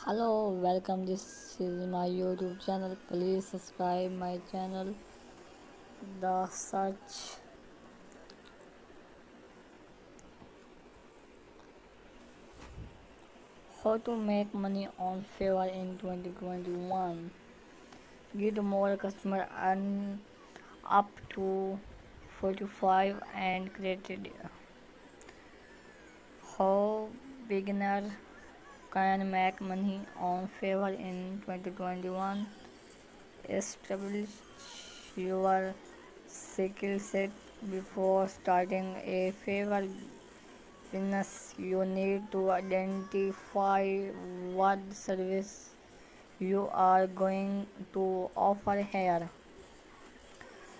Hello, welcome. This is my YouTube channel. Please subscribe my channel. The search how to make money on Fiverr in 2021. Get more customer earn up to 45 and created how beginner can make money on Fiverr in 2021. Establish your skill set before starting a Fiverr business. You need to identify what service you are going to offer here.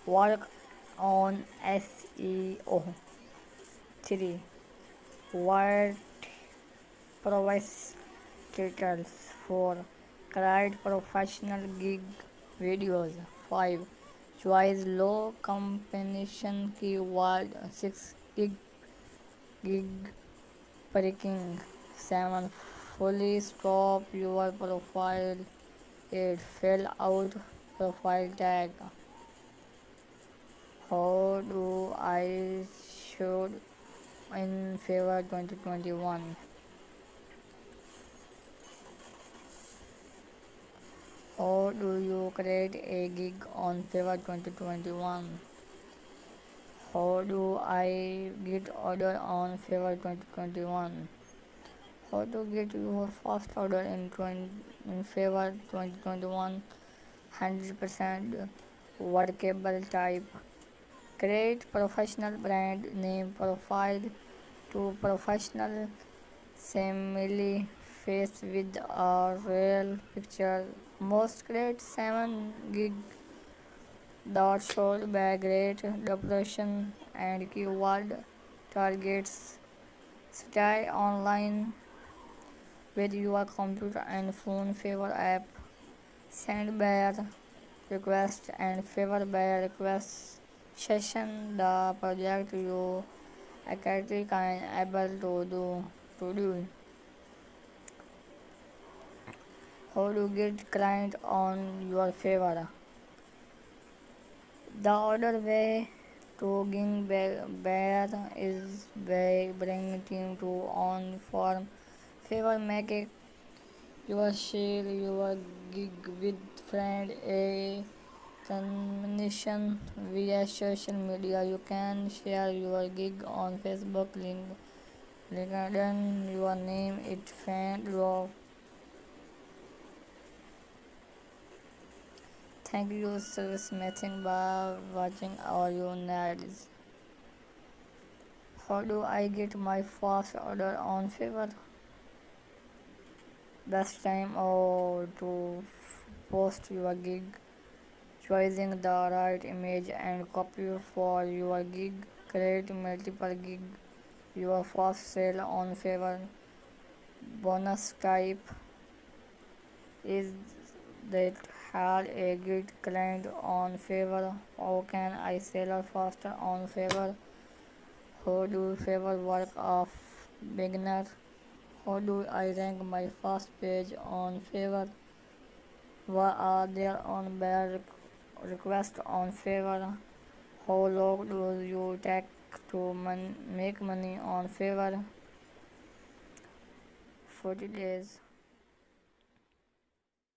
Work on SEO. 3. What provides titles for create professional gig videos. 5. Choose low competition keyword. 6. Gig breaking. 7. Fully stop your profile. 8. Fill out profile tag. How do I shoot in Fiverr 2021? How do you create a gig on Fiverr 2021? How do I get order on Fiverr 2021? How to get your first order in Fiverr 2021? 100% workable type. Create professional brand name profile to professional family face with a real picture. Most create 7 gig dot sold by great depression and keyword targets. Stay online with your computer and phone Fiverr app. Send buyer request and Fiverr buyer request session. The project you actually can able to do. How to get client on your Fiverr? The other way to gain buyer is by bringing team to on form. Fiverr make it your share your gig with friend a combination via social media. You can share your gig on Facebook, LinkedIn, your name it friend your. Thank you service matching by watching our your needs. How do I get my first order on Fiverr? Best time or to post your gig. Choosing the right image and copy for your gig. Create multiple gig. Your first sale on Fiverr. Bonus type is that had a good client on Fiverr. How can I sell faster on Fiverr? How do Fiverr work of beginner? How do I rank my first page on Fiverr? What are there on buyer request on Fiverr? How long do you take to make money on Fiverr? 40 days.